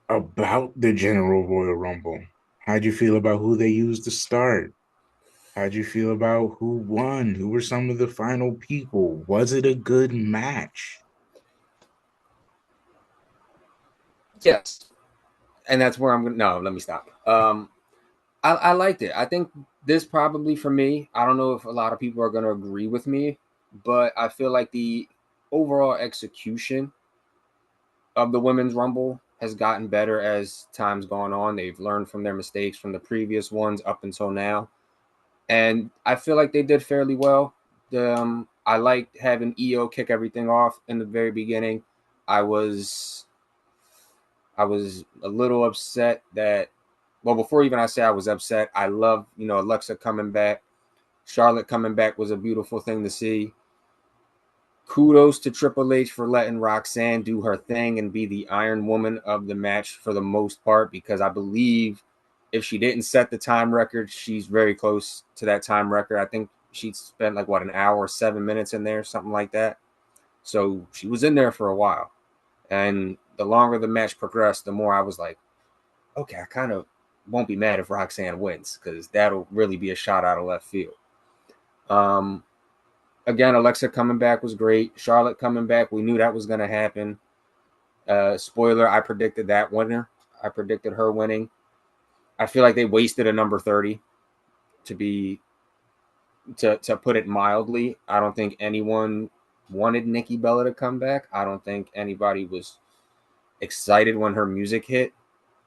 About the General Royal Rumble. How'd you feel about who they used to start? How'd you feel about who won? Who were some of the final people? Was it a good match? Yes, and that's where I'm gonna. No, let me stop. I liked it. I think this probably for me. I don't know if a lot of people are gonna agree with me, but I feel like the overall execution of the women's rumble has gotten better as time's gone on. They've learned from their mistakes from the previous ones up until now, and I feel like they did fairly well. I liked having EO kick everything off in the very beginning. I was I was a little upset that, well, before even I say I was upset, I love, Alexa coming back. Charlotte coming back was a beautiful thing to see. Kudos to Triple H for letting Roxanne do her thing and be the Iron Woman of the match for the most part, because I believe if she didn't set the time record, she's very close to that time record. I think she spent like what, an hour, 7 minutes in there, something like that. So she was in there for a while. And the longer the match progressed, the more I was like, okay, I kind of won't be mad if Roxanne wins, because that'll really be a shot out of left field. Um, Again, Alexa coming back was great. Charlotte coming back, we knew that was going to happen. Spoiler, I predicted that winner. I predicted her winning. I feel like they wasted a number 30 to be to put it mildly. I don't think anyone wanted Nikki Bella to come back. I don't think anybody was excited when her music hit.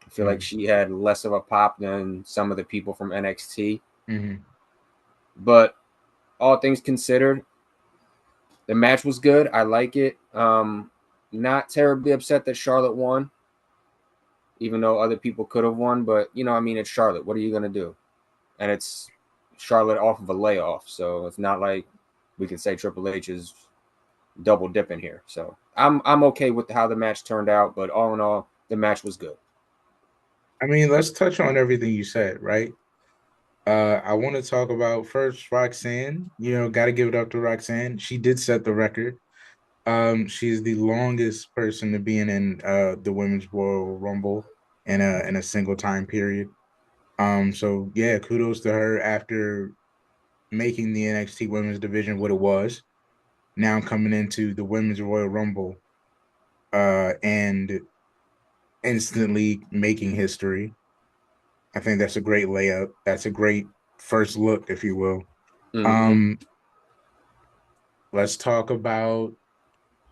I feel like Mm-hmm. she had less of a pop than some of the people from NXT. Mm-hmm. But all things considered, the match was good. I like it. Not terribly upset that Charlotte won, even though other people could have won. But I mean, it's Charlotte. What are you gonna do? And it's Charlotte off of a layoff, so it's not like we can say Triple H is double dipping here. So I'm okay with how the match turned out. But all in all, the match was good. I mean, let's touch on everything you said, right? I want to talk about first Roxanne. Got to give it up to Roxanne. She did set the record. She's the longest person to be in the Women's Royal Rumble in a single time period. So yeah, kudos to her after making the NXT Women's Division what it was. Now coming into the Women's Royal Rumble, and instantly making history. I think that's a great layup. That's a great first look, if you will. Mm-hmm. Um, let's talk about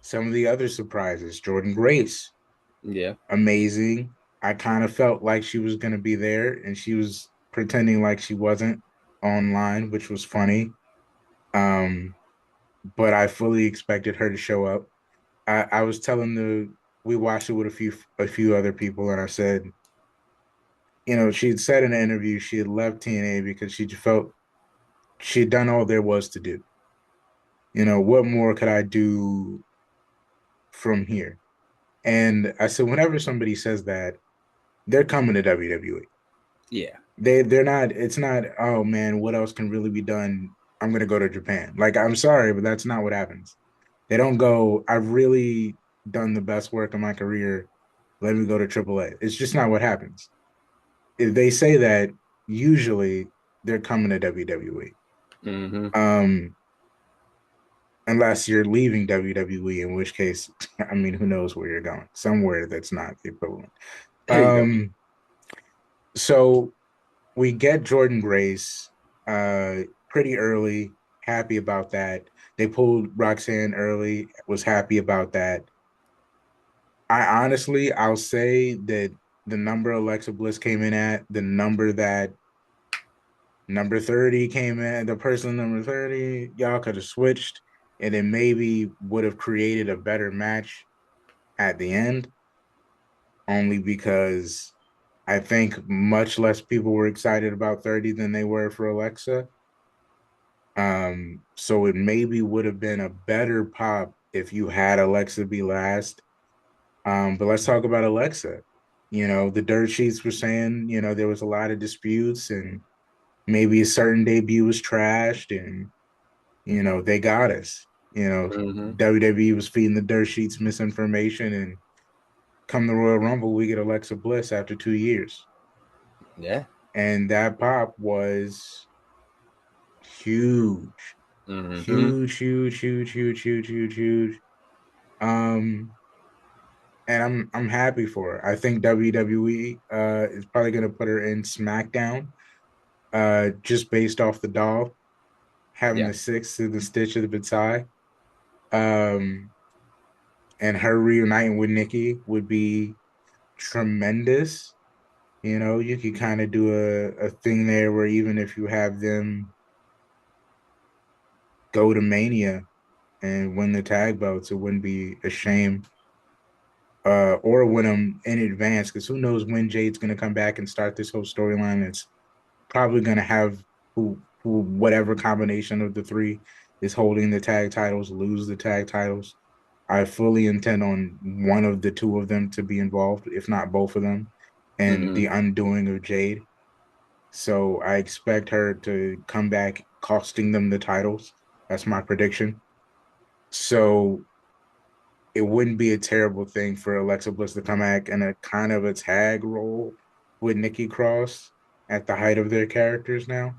some of the other surprises. Jordan Grace, Yeah. amazing. I kind of felt like she was going to be there and she was pretending like she wasn't online, which was funny. Um, but I fully expected her to show up. I was telling we watched it with a few other people, and I said, she had said in an interview she had left TNA because she felt she had done all there was to do. What more could I do from here? And I said, whenever somebody says that, they're coming to WWE. Yeah. They're not. It's not. Oh man, what else can really be done? I'm gonna go to Japan. Like I'm sorry, but that's not what happens. They don't go. I've really done the best work of my career. Let me go to AAA. It's just not what happens. If they say that, usually they're coming to WWE. Mm-hmm. Um, unless you're leaving WWE, in which case, I mean, who knows where you're going? Somewhere that's not the equivalent. There you go. Um, so we get Jordan Grace pretty early, happy about that. They pulled Roxanne early, was happy about that. I'll say that the number Alexa Bliss came in at, the number that number 30 came in, the person number 30, y'all could have switched and then maybe would have created a better match at the end, only because I think much less people were excited about 30 than they were for Alexa. So it maybe would have been a better pop if you had Alexa be last. But let's talk about Alexa. The dirt sheets were saying, there was a lot of disputes and maybe a certain debut was trashed and, they got us. Mm-hmm. WWE was feeding the dirt sheets misinformation and come the Royal Rumble, we get Alexa Bliss after 2 years. Yeah. And that pop was huge. Mm-hmm. Huge, huge, huge, huge, huge, huge, huge. Um, and I'm happy for her. I think WWE is probably gonna put her in SmackDown, just based off the doll having Yeah. the six to the stitch of the Batai. Um, and her reuniting with Nikki would be tremendous. You know, you could kind of do a thing there where even if you have them go to Mania and win the tag belts, it wouldn't be a shame. Or win them in advance, because who knows when Jade's going to come back and start this whole storyline. It's probably going to have who whatever combination of the three is holding the tag titles lose the tag titles. I fully intend on one of the two of them to be involved, if not both of them, and Mm-hmm. the undoing of Jade. So I expect her to come back costing them the titles. That's my prediction. So it wouldn't be a terrible thing for Alexa Bliss to come back in a kind of a tag role with Nikki Cross at the height of their characters now.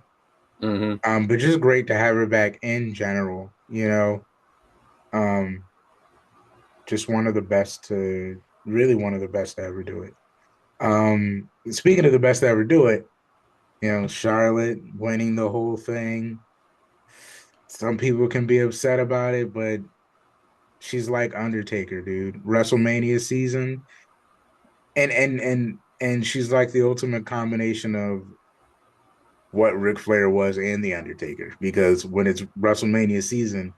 Mm-hmm. But just great to have her back in general, you know. Um, just one of the best to really one of the best to ever do it. Speaking of the best to ever do it, you know, Charlotte winning the whole thing. Some people can be upset about it, but she's like Undertaker, dude. WrestleMania season, and she's like the ultimate combination of what Ric Flair was and the Undertaker. Because when it's WrestleMania season,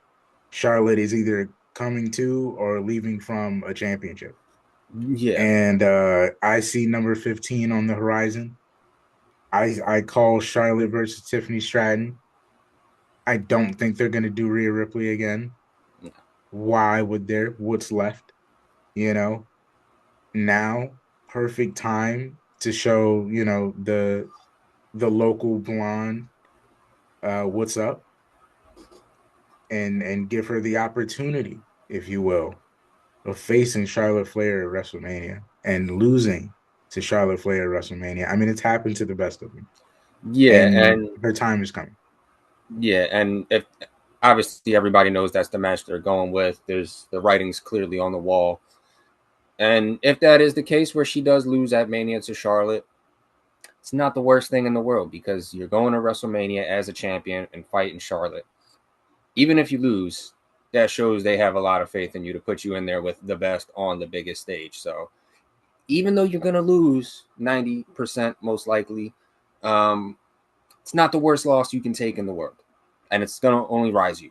Charlotte is either coming to or leaving from a championship. Yeah. And I see number 15 on the horizon. I call Charlotte versus Tiffany Stratton. I don't think they're gonna do Rhea Ripley again. Why would there? What's left? You know, now perfect time to show, you know, the local blonde what's up, and give her the opportunity, if you will, of facing Charlotte Flair at WrestleMania and losing to Charlotte Flair at WrestleMania. I mean, it's happened to the best of them, Yeah, and and her time is coming. if obviously everybody knows that's the match they're going with, there's the writing's clearly on the wall. And if that is the case where she does lose at Mania to Charlotte, it's not the worst thing in the world because you're going to WrestleMania as a champion and fighting Charlotte. Even if you lose, that shows they have a lot of faith in you to put you in there with the best on the biggest stage. So even though you're going to lose 90% most likely, um, it's not the worst loss you can take in the world. And it's going to only rise you.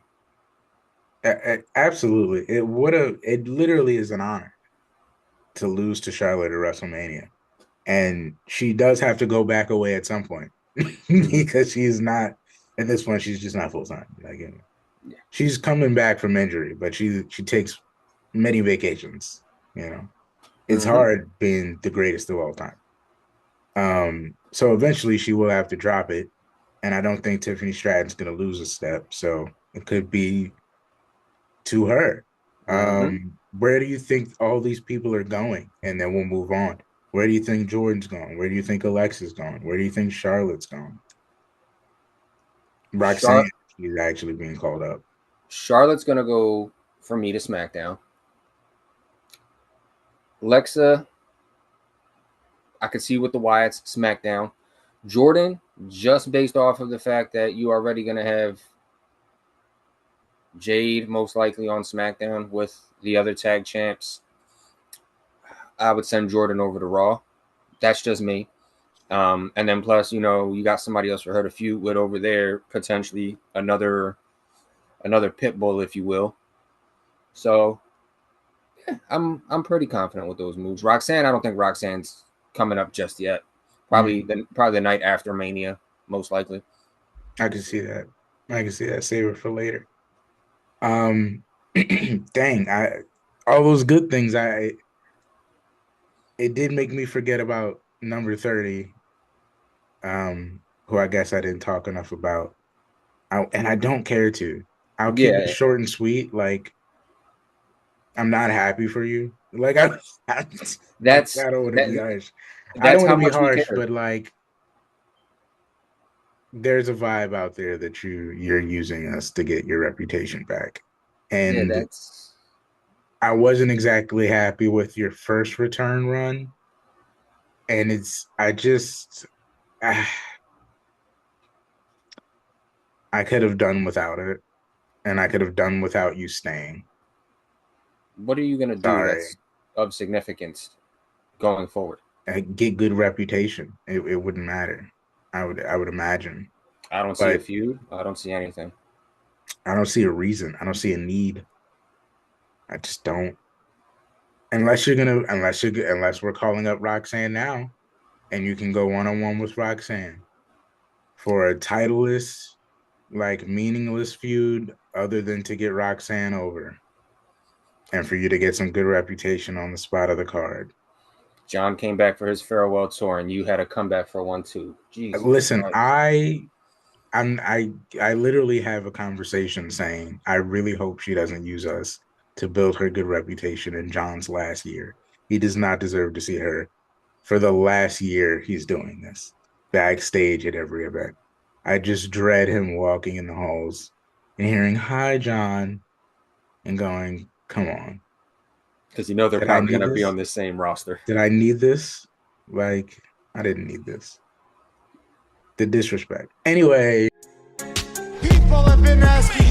Absolutely, it would have. It literally is an honor to lose to Charlotte at WrestleMania, and she does have to go back away at some point Mm-hmm. because she's not. At this point, she's just not full time. Like, you know, Yeah. she's coming back from injury, but she takes many vacations. You know, it's Mm-hmm. hard being the greatest of all time. So eventually she will have to drop it, and I don't think Tiffany Stratton's going to lose a step. So it could be to her. Mm-hmm. Where do you think all these people are going? And then we'll move on. Where do you think Jordan's going? Where do you think Alexa's going? Where do you think Charlotte's going? Roxanne Char- is actually being called up. Charlotte's going to go for me to SmackDown. Alexa, I could see with the Wyatts SmackDown. Jordan, just based off of the fact that you are already going to have Jade most likely on SmackDown with the other tag champs, I would send Jordan over to Raw. That's just me. And then plus, you got somebody else for her to feud with over there, potentially another pit bull, if you will. So I'm pretty confident with those moves. Roxanne, I don't think Roxanne's coming up just yet. Mm, Probably the night after Mania, most likely. I can see that. I can see that. Save it for later. Um, dang, I all those good things. It did make me forget about number 30, who I guess I didn't talk enough about. And I don't care to. I'll keep it Yeah, short and sweet. Like, I'm not happy for you. Like I, That's I don't want to be that. harsh. I don't That's want how to be much we harsh, cared. but like there's a vibe out there that you're using us to get your reputation back. Yeah, And that's I wasn't exactly happy with your first return run. And ah, I could have done without it. And I could have done without you staying. what are you gonna do Sorry. that's of significance going forward? Get good reputation. It wouldn't matter. I would imagine. I don't see a But feud. I don't see anything. I don't see a reason. I don't see a need. I just don't. Unless we're calling up Roxanne now, and you can go one on one with Roxanne for a titleless, like meaningless feud, other than to get Roxanne over and for you to get some good reputation on the spot of the card. John came back for his farewell tour, and you had a comeback for one too. Jesus Listen, Christ! I literally have a conversation saying I really hope she doesn't use us to build her good reputation in John's last year. He does not deserve to see her for the last year he's doing this backstage at every event. I just dread him walking in the halls and hearing "Hi, John" and going, "Come on, Because you know they're did I probably need gonna be on this? this same roster. Did I need this? Like, I didn't need this. The disrespect." Anyway, People have been asking